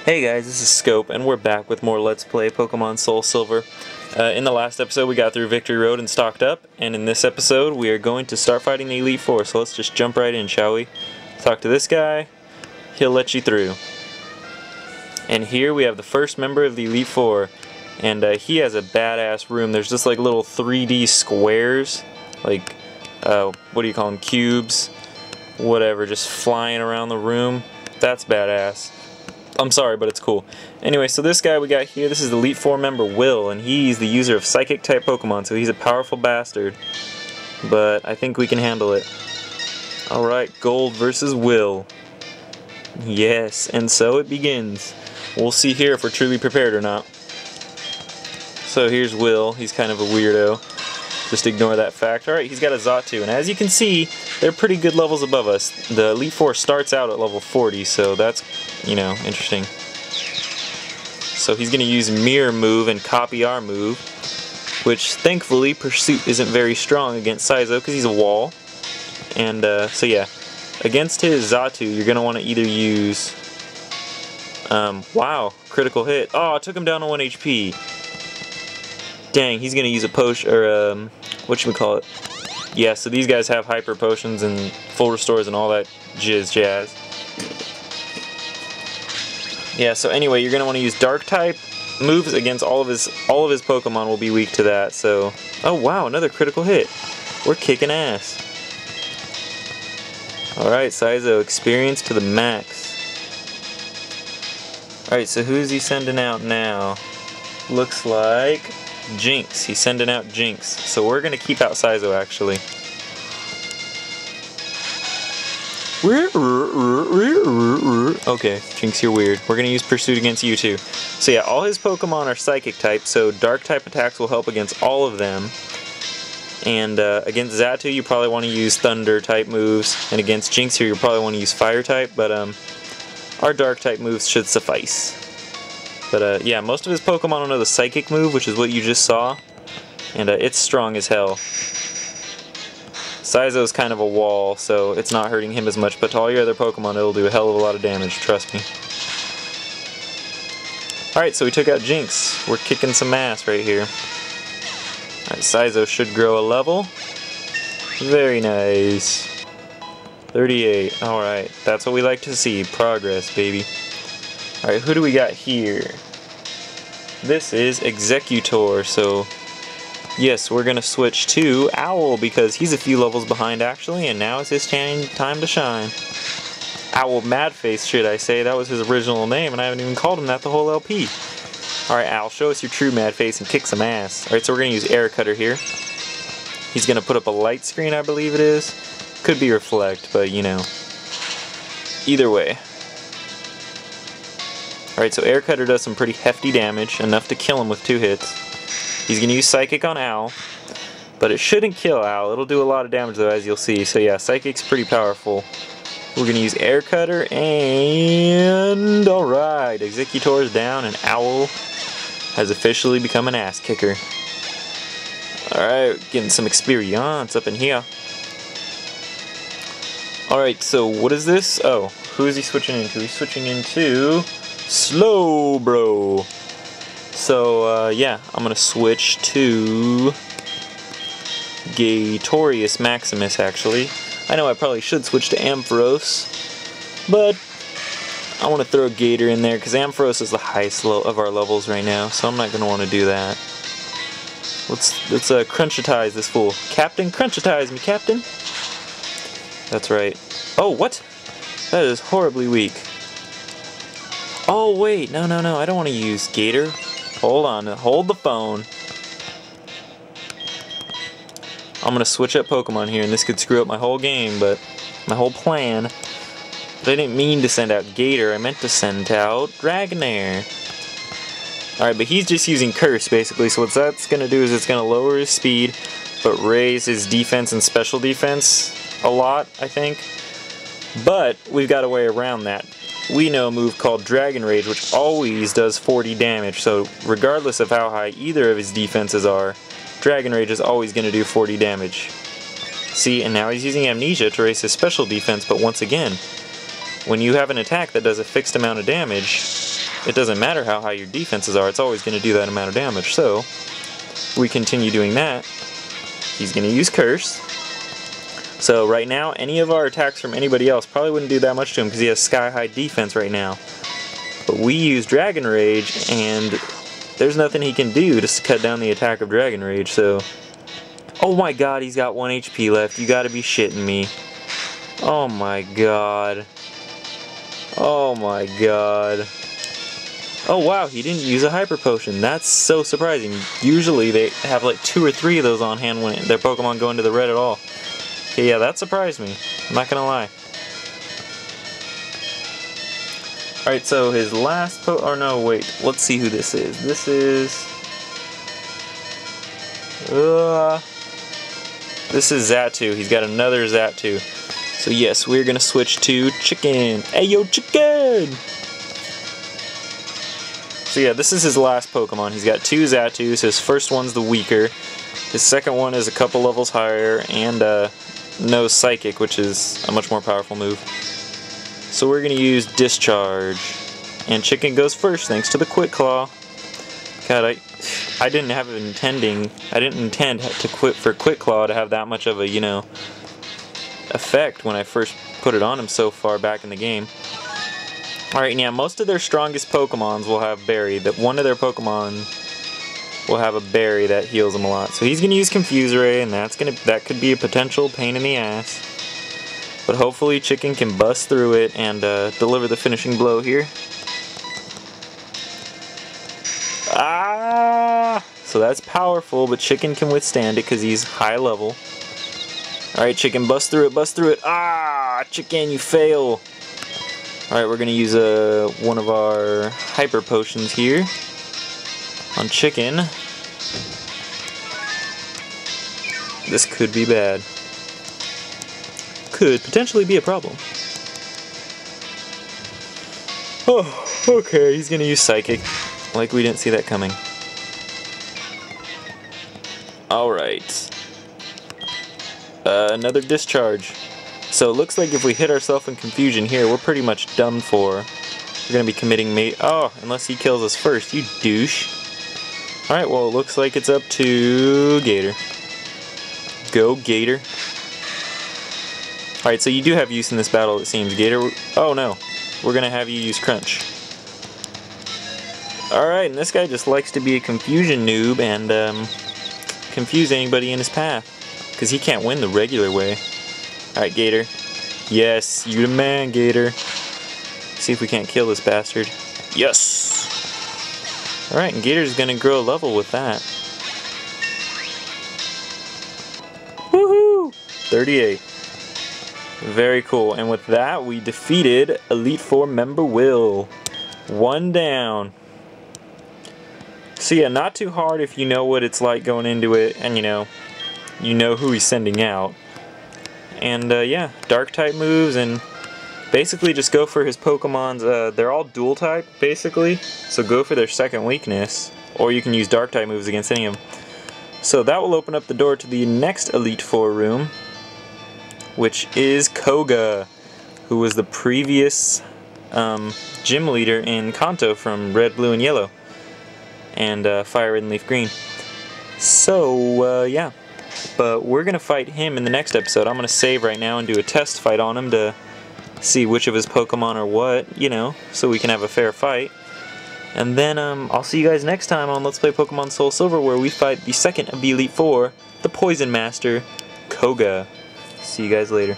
Hey guys, this is Scope, and we're back with more Let's Play Pokemon Soul Silver. In the last episode we got through Victory Road and stocked up, and in this episode we are going to start fighting the Elite Four, so let's just jump right in, shall we? Talk to this guy, he'll let you through. And here we have the first member of the Elite Four, and he has a badass room. There's just like little 3D squares, like, what do you call them, cubes, whatever, just flying around the room. That's badass. I'm sorry, but it's cool. Anyway, so this guy we got here, this is the Elite Four member, Will, and he's the user of Psychic-type Pokemon, so he's a powerful bastard. But I think we can handle it. Alright, Gold versus Will. Yes, and so it begins. We'll see here if we're truly prepared or not. So here's Will, he's kind of a weirdo. Just ignore that fact. Alright, he's got a Xatu, and as you can see, they're pretty good levels above us. The Elite Four starts out at level 40, so that's, you know, interesting. So he's going to use Mirror Move and copy our move, which thankfully Pursuit isn't very strong against Saizo because he's a wall. And so yeah, against his Xatu, you're going to want to either use... wow, critical hit. Oh, it took him down to 1 HP. Dang, he's going to use a potion, or whatchamacallit. Yeah, so these guys have hyper potions and full restores and all that jazz. Yeah, so anyway, you're going to want to use dark type moves against all of his Pokemon will be weak to that. So, oh wow, another critical hit. We're kicking ass. Alright, Saizo, experience to the max. Alright, so who's he sending out now? Looks like Jinx. He's sending out Jinx. So we're going to keep out Saizo, actually. Okay, Jinx, you're weird. We're going to use Pursuit against you too. So yeah, all his Pokemon are Psychic type, so Dark type attacks will help against all of them. And against Xatu, you probably want to use Thunder type moves. And against Jinx here, you'll probably want to use Fire type, but our Dark type moves should suffice. But yeah, most of his Pokemon know the Psychic move, which is what you just saw. And it's strong as hell. Saizo's kind of a wall, so it's not hurting him as much, but to all your other Pokemon it'll do a hell of a lot of damage, trust me. Alright, so we took out Jinx. We're kicking some ass right here. Alright, Saizo should grow a level. Very nice. 38, alright, that's what we like to see, progress, baby. Alright, who do we got here? This is Executor, so yes, we're gonna switch to Owl because he's a few levels behind actually, and now is his time to shine. Owl Madface, should I say. That was his original name, and I haven't even called him that the whole LP. Alright, Owl, show us your true Madface and kick some ass. Alright, so we're gonna use Air Cutter here. He's gonna put up a light screen, I believe it is. Could be Reflect, but you know. Either way. Alright, so Air Cutter does some pretty hefty damage, enough to kill him with 2 hits. He's going to use Psychic on Owl, but it shouldn't kill Owl. It'll do a lot of damage though, as you'll see. So yeah, Psychic's pretty powerful. We're going to use Air Cutter, and alright, Executor's down, and Owl has officially become an ass kicker. Alright, getting some experience up in here. Alright, so what is this? Oh, who is he switching into? He's switching into Slowbro. So, yeah, I'm going to switch to Gatorius Maximus, actually. I know I probably should switch to Ampharos, but I want to throw Gator in there, because Ampharos is the highest of our levels right now, so I'm not going to want to do that. Let's Crunchitize this fool. Captain, Crunchitize me, Captain! That's right. Oh, what? That is horribly weak. Oh, wait, no, I don't want to use Gator. Hold on, hold the phone. I'm gonna switch up Pokemon here, and this could screw up my whole game, but my whole plan. But I didn't mean to send out Gator, I meant to send out Dragonair. Alright, but he's just using Curse, basically, so what that's gonna do is it's gonna lower his speed, but raise his defense and special defense a lot, I think. But we've got a way around that. We know a move called Dragon Rage, which always does 40 damage, so regardless of how high either of his defenses are, Dragon Rage is always going to do 40 damage. See, and now he's using Amnesia to raise his special defense, but once again, when you have an attack that does a fixed amount of damage, it doesn't matter how high your defenses are, it's always going to do that amount of damage. So we continue doing that. He's going to use Curse. So right now, any of our attacks from anybody else probably wouldn't do that much to him because he has sky-high defense right now. But we use Dragon Rage, and there's nothing he can do to cut down the attack of Dragon Rage, so... Oh my god, he's got 1 HP left. You gotta be shitting me. Oh my god. Oh my god. Oh wow, he didn't use a Hyper Potion. That's so surprising. Usually they have like 2 or 3 of those on hand when their Pokemon go into the red at all. Okay, yeah, that surprised me. I'm not gonna lie. Alright, so his last or no, wait. Let's see who this is. This is... this is Xatu. He's got another Xatu. So yes, we're gonna switch to Chicken. Hey yo, Chicken! So yeah, this is his last Pokemon. He's got 2 Xatus. His first one's the weaker. His second one is a couple levels higher, and no Psychic, which is a much more powerful move. So we're going to use Discharge. And Chicken goes first, thanks to the Quick Claw. God, I didn't intend to quit for Quick Claw to have that much of a, you know, effect when I first put it on him so far back in the game. Alright, yeah, most of their strongest Pokemons will have Berry. That one of their Pokemon will have a berry that heals him a lot. So he's going to use Confuse Ray, and that could be a potential pain in the ass. But hopefully Chicken can bust through it and deliver the finishing blow here. Ah! So that's powerful, but Chicken can withstand it because he's high level. Alright, Chicken, bust through it, bust through it. Ah! Chicken, you fail! Alright, we're going to use one of our Hyper Potions here on Chicken. This could be bad. Could potentially be a problem. Oh, okay, he's gonna use Psychic. Like we didn't see that coming. Alright. Another Discharge. So it looks like if we hit ourselves in Confusion here, we're pretty much done for. We're gonna be committing Oh, unless he kills us first, you douche. Alright, well it looks like it's up to Gator. Go, Gator. Alright, so you do have use in this battle, it seems. Gator... Oh no. We're gonna have you use Crunch. Alright, and this guy just likes to be a confusion noob and confuse anybody in his path. Because he can't win the regular way. Alright, Gator. Yes, you the man, Gator. See if we can't kill this bastard. Yes! Alright, and Gator's gonna grow a level with that. Woohoo! 38. Very cool. And with that, we defeated Elite Four member Will. 1 down. So yeah, not too hard if you know what it's like going into it, and you know who he's sending out. And yeah, dark type moves, and basically just go for his Pokemon's, they're all dual type basically, so go for their second weakness, or you can use dark type moves against any of them. So that will open up the door to the next Elite Four room, which is Koga, who was the previous gym leader in Kanto from Red, Blue, and Yellow, and Fire Red and Leaf Green. So yeah. But we're going to fight him in the next episode. I'm going to save right now and do a test fight on him to see which of his Pokemon are what, you know, so we can have a fair fight. And then I'll see you guys next time on Let's Play Pokemon Soul Silver, where we fight the second of the Elite Four, the Poison Master, Koga. See you guys later.